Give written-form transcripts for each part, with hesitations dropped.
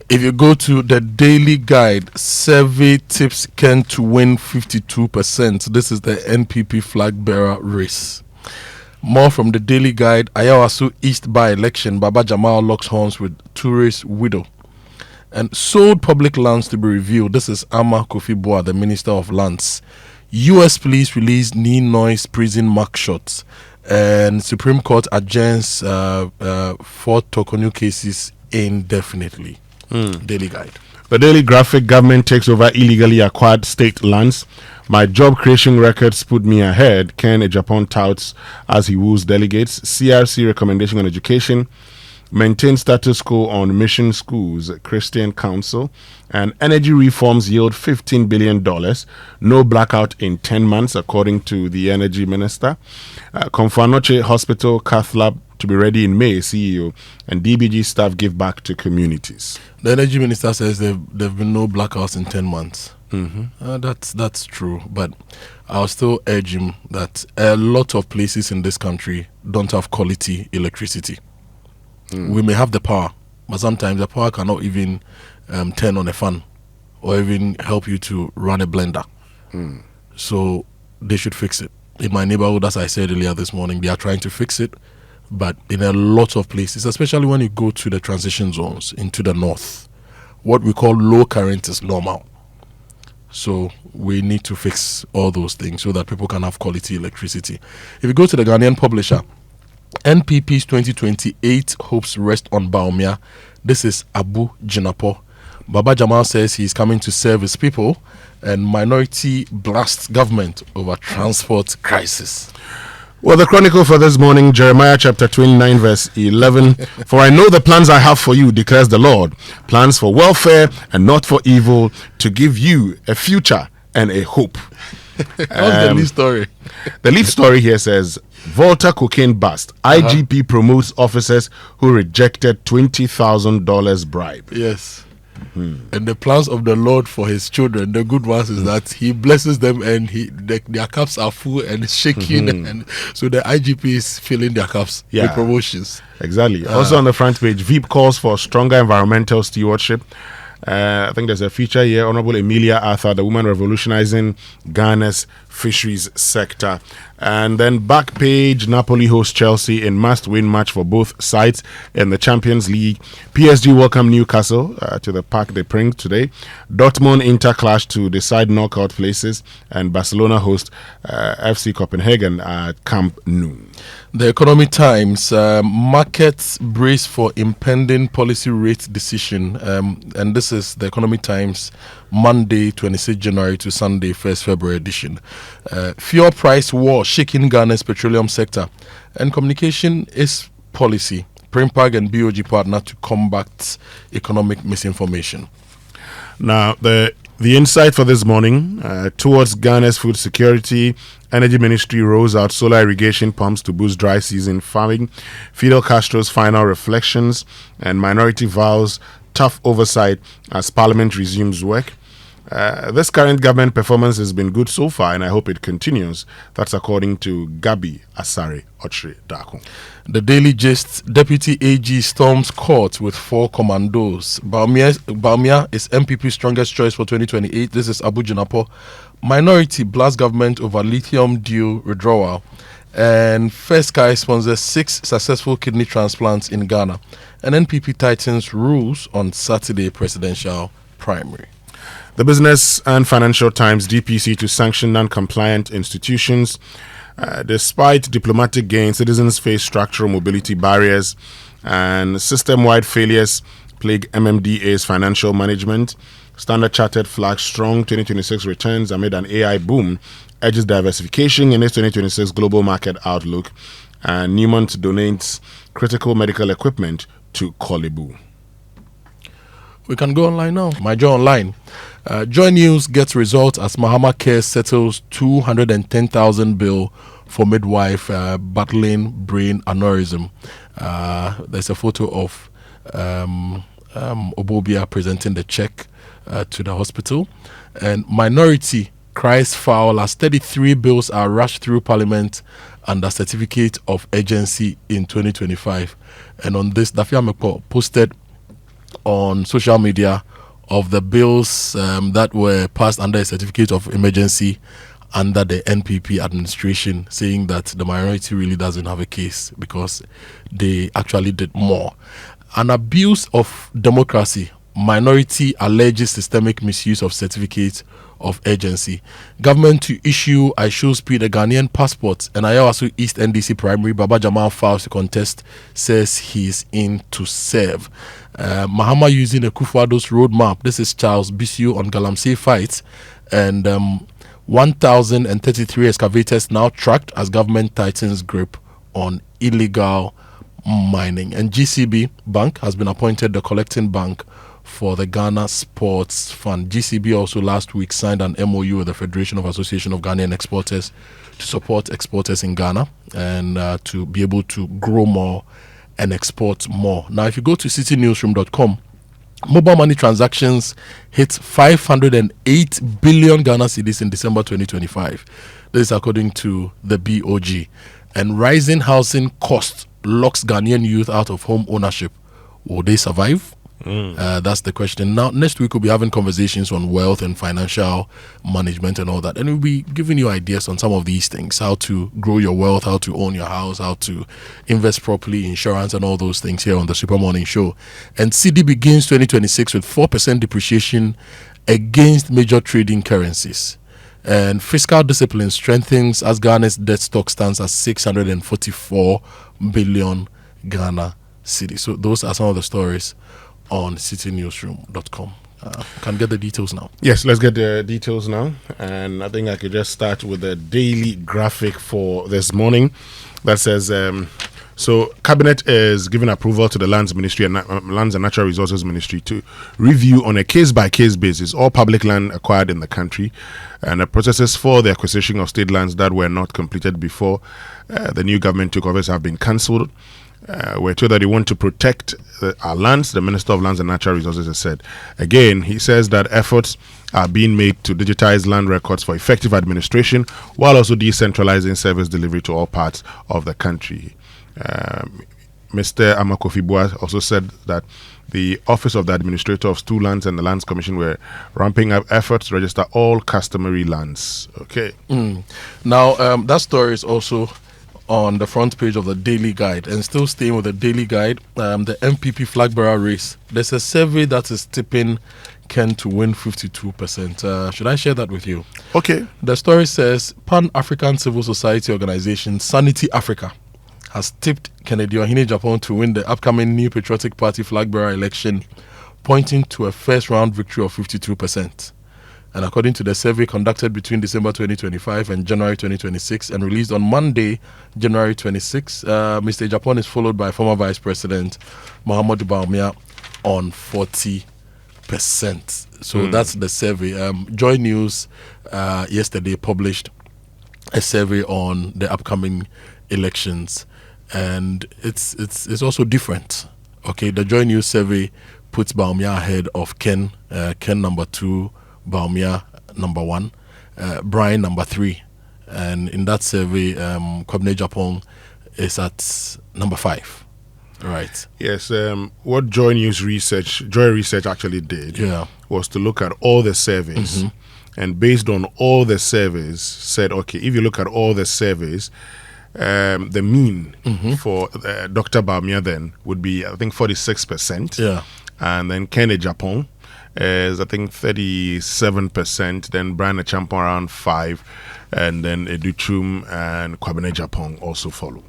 If you go to the Daily Guide, survey tips Ken to win 52%. This is the NPP Flagbearer race. More from the Daily Guide. Ayawasu East by-election. Baba Jamal locks horns with tourist widow. And sold public lands to be reviewed. This is Ama Kofi Boa, the Minister of Lands. U.S. police release Ni Noise prison mugshots. And Supreme Court adjourns 4 Tokonu cases indefinitely. Daily Guide. The Daily Graphic: government takes over illegally acquired state lands. My job creation records put me ahead. Ken Ejapon touts as he woos delegates. CRC recommendation on education. Maintain status quo on mission schools. Christian Council. And energy reforms yield $15 billion. No blackout in 10 months, according to the energy minister. Konfanoche Hospital Cath Lab to be ready in May, CEO. And DBG staff give back to communities. The energy minister says there have been no blackouts in 10 months. That's true, but I'll still urge him that a lot of places in this country don't have quality electricity. We may have the power, but sometimes the power cannot even turn on a fan or even help you to run a blender. So they should fix it. In my neighborhood, as I said earlier this morning, they are trying to fix it, but in a lot of places, especially when you go to the transition zones into the north, what we call low current is normal. So we need to fix all those things so that people can have quality electricity. If you go to the Ghanaian publisher, NPP's 2028 hopes rest on Bawumia. This is Abu Jinapo. Baba Jamal says he's coming to serve his people, and minority blasts government over transport crisis. Well, the chronicle for this morning, Jeremiah chapter 29, verse 11. For I know the plans I have for you, declares the Lord. Plans for welfare and not for evil, to give you a future and a hope. What's the lead story? The lead story here says, Volta cocaine bust. IGP promotes officers who rejected $20,000 bribe. Yes. And the plans of the Lord for his children, the good ones, is that he blesses them and their cups are full and shaking, and so the IGP is filling their cups with promotions. Exactly. Also on the front page, Veep calls for stronger environmental stewardship. I think there's a feature here, Honorable Emilia Arthur, the woman revolutionizing Ghana's fisheries sector. And then back page, Napoli hosts Chelsea in must-win match for both sides in the Champions League. PSG welcome Newcastle to the Parc des Princes today. Dortmund Inter clash to decide knockout places, and Barcelona host FC Copenhagen at Camp Nou. The Economic Times, markets brace for impending policy rate decision, and this is the Economic Times, Monday 26 January to Sunday 1st February edition. Fuel price war shaking Ghana's petroleum sector, and communication is policy. Primpag and BOG partner to combat economic misinformation. Now, the insight for this morning, towards Ghana's food security, Energy Ministry rolls out solar irrigation pumps to boost dry season farming. Fidel Castro's final reflections, and minority vows tough oversight as Parliament resumes work. This current government performance has been good so far, and I hope it continues. That's according to Gabi Asare Ochre Dako. The Daily Gist, Deputy AG storms court with 4 commandos. Bawumia is MPP's strongest choice for 2028. This is Abu Jinapo. Minority blast government over lithium deal withdrawal. And First Sky sponsors 6 successful kidney transplants in Ghana. And NPP tightens rules on Saturday presidential primary. The Business and Financial Times, DPC to sanction non-compliant institutions. Despite diplomatic gains, citizens face structural mobility barriers, and system-wide failures plague MMDA's financial management. Standard Chartered flags strong 2026 returns amid an AI boom, edges diversification in its 2026 global market outlook, and Newmont donates critical medical equipment to Kolebu. We can go online now. My Joy Online. Joy News gets results as Mahama Care settles 210,000 bill for midwife battling brain aneurysm. There's a photo of Obobia presenting the check to the hospital. And Minority cries foul as 33 bills are rushed through Parliament under certificate of urgency in 2025. And on this, Dafia Mekpo posted on social media of the bills that were passed under a certificate of emergency under the NPP administration, saying that the minority really doesn't have a case because they actually did more. An abuse of democracy. Minority alleges systemic misuse of certificate of urgency. Government to issue Aisho Speed a Ghanaian passport. And Ayawaso East NDC primary Baba Jamal files to contest, says he's in to serve. Mahama using a Kufuado's roadmap. This is Charles Bisio on Galamsey fight. And 1,033 excavators now tracked as government tightens grip on illegal mining. And GCB Bank has been appointed the collecting bank for the Ghana Sports Fund. GCB also last week signed an MOU with the Federation of Association of Ghanaian Exporters to support exporters in Ghana and to be able to grow more and export more. Now, if you go to citynewsroom.com, mobile money transactions hit 508 billion Ghana cedis in December 2025. This is according to the BOG. And rising housing cost locks Ghanaian youth out of home ownership. Will they survive? That's the question. Now, next week we'll be having conversations on wealth and financial management and all that, and we'll be giving you ideas on some of these things: how to grow your wealth, how to own your house, how to invest properly, insurance, and all those things here on the Super Morning Show. And CD begins 2026 with 4% depreciation against major trading currencies. And fiscal discipline strengthens as Ghana's debt stock stands at 644 billion Ghana cedis. So those are some of the stories on citynewsroom.com. Can get the details now. Yes, let's get the details now. And I think I could just start with the daily graphic for this morning that says, so Cabinet is giving approval to the Lands Ministry and Lands and Natural Resources Ministry to review on a case-by-case basis all public land acquired in the country and the processes for the acquisition of state lands that were not completed before the new government took office have been cancelled. We're told that they want to protect our lands. The Minister of Lands and Natural Resources has said. Again, he says that efforts are being made to digitize land records for effective administration while also decentralizing service delivery to all parts of the country. Mr. Amakofi Boa also said that the Office of the Administrator of Stool Lands and the Lands Commission were ramping up efforts to register all customary lands. Okay. Now, that story is also on the front page of the Daily Guide. And still staying with the Daily Guide, the NPP Flagbearer race. There's a survey that is tipping Ken to win 52%. Should I share that with you? Okay. The story says Pan-African Civil Society Organization Sanity Africa has tipped Kennedy Ohene Japan to win the upcoming New Patriotic Party Flagbearer election, pointing to a first-round victory of 52%. And according to the survey conducted between December 2025 and January 2026 and released on Monday, January 26, Mr. Japan is followed by former Vice President Muhammadu Bawumia on 40%. So that's the survey. Joy News yesterday published a survey on the upcoming elections, and it's also different. Okay, the Joy News survey puts Bawumia ahead of Ken number 2, Bawumia number 1, Brian number 3, and in that survey, Kwabena Japan is at number 5. Right. Yes. What Joy Research actually did was to look at all the surveys, and based on all the surveys, said, okay, if you look at all the surveys, the mean for Dr. Bawumia then would be, I think, 46%. Yeah. And then Ken Japan is, I think, 37%. Then Brian Achampong around 5%, and then Educhum and Kwabena Japan also follow.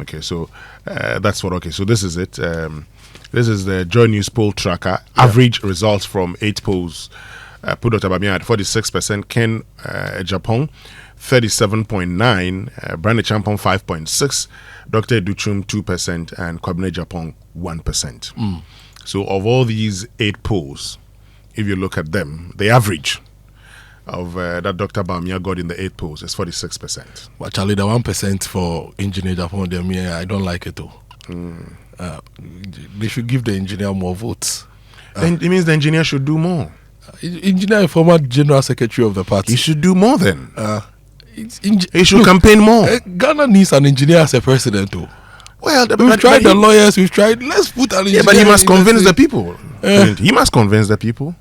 Okay, so that's what. Okay, so this is it. This is the Joy News poll tracker. Average results from 8 polls put Dr. Bawumia at 46%, Ken Japan 37.9%, Brian Achampong 5.6%, Dr. Educhum 2%, and Kwabena Japan 1%. So of all these 8 polls, if you look at them, the average of that Dr. Bawumia got in the 8 polls is 46%. Well, Charlie, the 1% for engineer Japan, I don't like it though. They should give the engineer more votes. Then it means the engineer should do more. Engineer, former general secretary of the party. He should do more then. He should campaign more. Ghana needs an engineer as a president too. Well, we've tried the lawyers, we've tried. Let's put an engineer. Yeah, but he must convince the people. He must convince the people.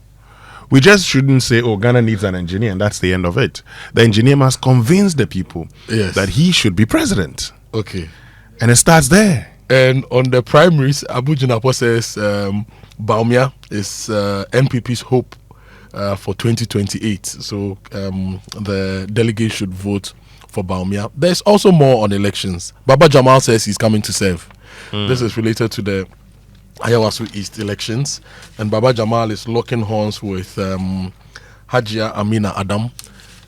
We just shouldn't say, oh, Ghana needs an engineer, and that's the end of it. The engineer must convince the people that he should be president. Okay. And it starts there. And on the primaries, Abu Jinapo says Bawumia is NPP's hope for 2028. So the delegates should vote for Bawumia. There's also more on elections. Baba Jamal says he's coming to serve. This is related to the Ayawasu East elections. And Baba Jamal is locking horns with Hajia Amina Adam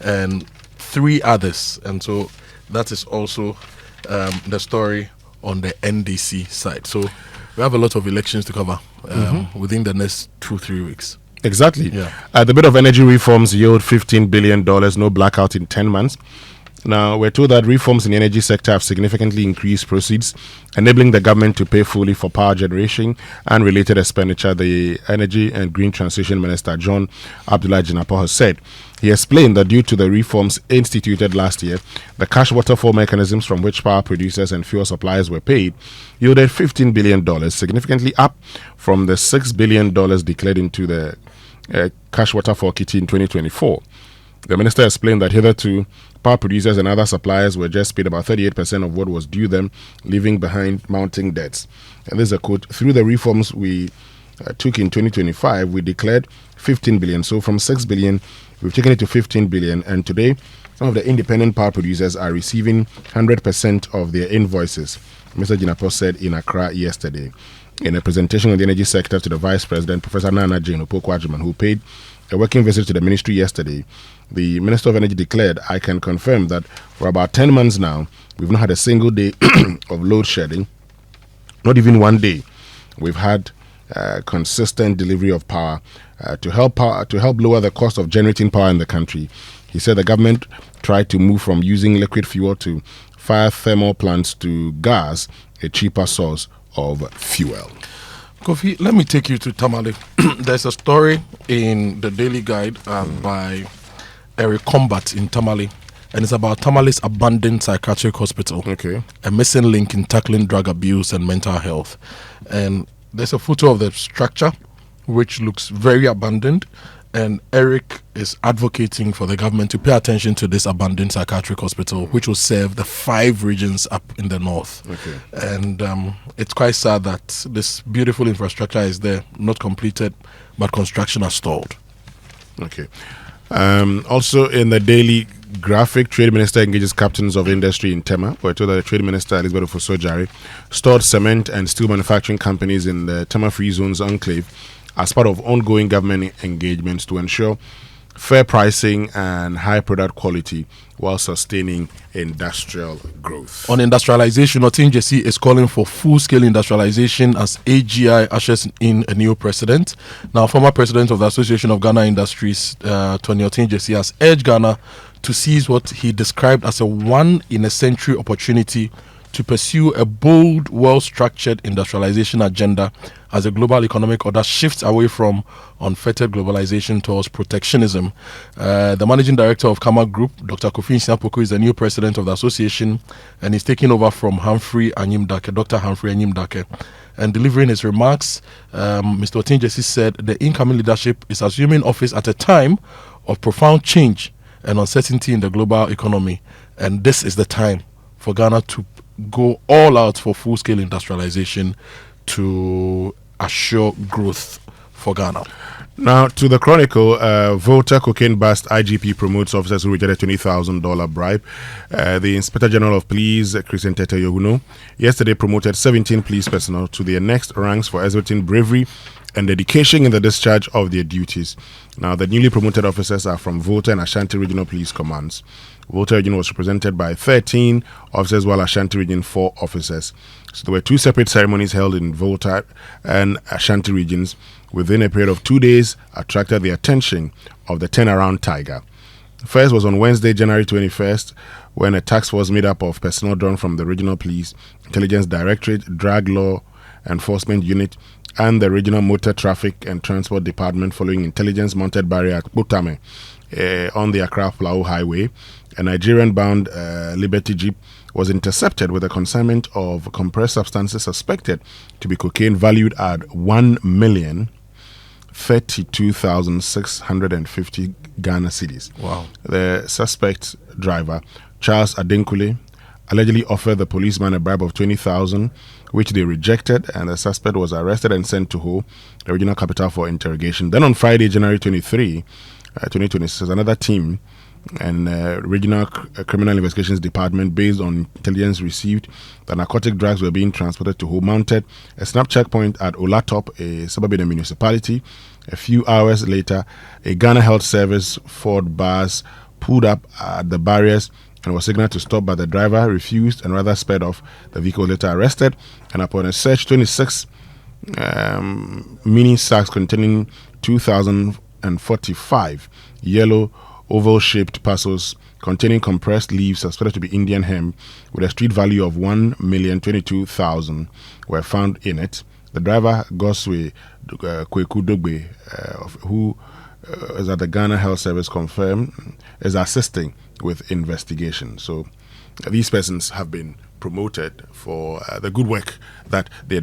and 3 others. And so that is also the story on the NDC side. So we have a lot of elections to cover within the next 2-3 weeks. Exactly. Yeah. The bit of energy reforms yield $15 billion, no blackout in 10 months. Now, we're told that reforms in the energy sector have significantly increased proceeds, enabling the government to pay fully for power generation and related expenditure, the Energy and Green Transition Minister John Abdullah Jinapo has said. He explained that due to the reforms instituted last year, the cash waterfall mechanisms from which power producers and fuel suppliers were paid yielded $15 billion, significantly up from the $6 billion declared into the cash waterfall kitty in 2024. The minister explained that hitherto, power producers and other suppliers were just paid about 38% of what was due them, leaving behind mounting debts. And this is a quote: through the reforms we took in 2025, we declared 15 billion. So from 6 billion, we've taken it to 15 billion. And today, some of the independent power producers are receiving 100% of their invoices, Mr. Jinapo said in Accra yesterday. In a presentation on the energy sector to the Vice President, Professor Nana Jane Opoku-Agyeman, who paid a working visit to the ministry yesterday, the Minister of Energy declared, I can confirm that for about 10 months now, we've not had a single day of load shedding, not even one day. We've had consistent delivery of power to help lower the cost of generating power in the country. He said the government tried to move from using liquid fuel to fire thermal plants to gas, a cheaper source of fuel. Kofi, let me take you to Tamale. There's a story in the Daily Guide by Eric Combat in Tamale, and it's about Tamale's abandoned psychiatric hospital. Okay. A missing link in tackling drug abuse and mental health. And there's a photo of the structure, which looks very abandoned. And Eric is advocating for the government to pay attention to this abandoned psychiatric hospital, which will serve the 5 regions up in the north. Okay. And it's quite sad that this beautiful infrastructure is there, not completed, but construction has stalled. Okay. Also in the Daily Graphic, Trade Minister engages captains of industry in Tema. We're told that the Trade Minister, Elizabeth Ofosojare, stored cement and steel manufacturing companies in the Tema Free Zones enclave as part of ongoing government engagements to ensure fair pricing and high product quality while sustaining industrial growth. On industrialization, Otinjesi is calling for full-scale industrialization as AGI ushers in a new president. Now, former president of the Association of Ghana Industries, Tony Otinjesi, has urged Ghana to seize what he described as a one-in-a-century opportunity to pursue a bold, well-structured industrialization agenda as the global economic order shifts away from unfettered globalization towards protectionism. The managing director of Kama Group, Dr. Kofi Nsiapoko, is the new president of the association, and he's taking over from Dr. Humphrey Anyimdake. And delivering his remarks, Mr. Otinjesi said the incoming leadership is assuming office at a time of profound change and uncertainty in the global economy. And this is the time for Ghana to go all out for full-scale industrialization to assure growth for Ghana. Now, to the Chronicle, Volta cocaine bust, IGP promotes officers who rejected $20,000 bribe. The Inspector General of Police, Christian Tete Yohuno, yesterday promoted 17 police personnel to their next ranks for exhibiting bravery and dedication in the discharge of their duties. Now, the newly promoted officers are from Volta and Ashanti Regional Police Commands. Volta Region was represented by 13 officers, while Ashanti Region 4 officers. So there were 2 separate ceremonies held in Volta and Ashanti regions within a period of 2 days, attracted the attention of the turnaround tiger. First was on Wednesday, January 21st, when a task force made up of personnel drawn from the Regional Police, Intelligence Directorate, Drug Law Enforcement Unit, and the Regional Motor Traffic and Transport Department, following intelligence mounted barrier at Botame on the Accra-Flao Highway. A Nigerian-bound Liberty Jeep was intercepted with a consignment of compressed substances suspected to be cocaine valued at 1 million 32,650 Ghana cedis. Wow. The suspect driver, Charles Adenkule, allegedly offered the policeman a bribe of 20,000, which they rejected, and the suspect was arrested and sent to Ho, the regional capital, for interrogation. Then on Friday, January 23, 2026, another team and Regional Criminal Investigations Department, based on intelligence received that narcotic drugs were being transported to Ho, mounted a snap checkpoint at Olatop, a suburb in the municipality. A few hours later, a Ghana Health Service Ford bus pulled up at the barriers and was signaled to stop, but the driver refused and rather sped off. The vehicle later arrested, and upon a search, 26 mini sacks containing 2,045 yellow oval-shaped parcels containing compressed leaves suspected to be Indian hemp with a street value of 1,022,000 were found in it. The driver, Goswe Kweku Dogbe, who is at the Ghana Health Service, confirmed is assisting with investigation. So these persons have been promoted for the good work that they're doing.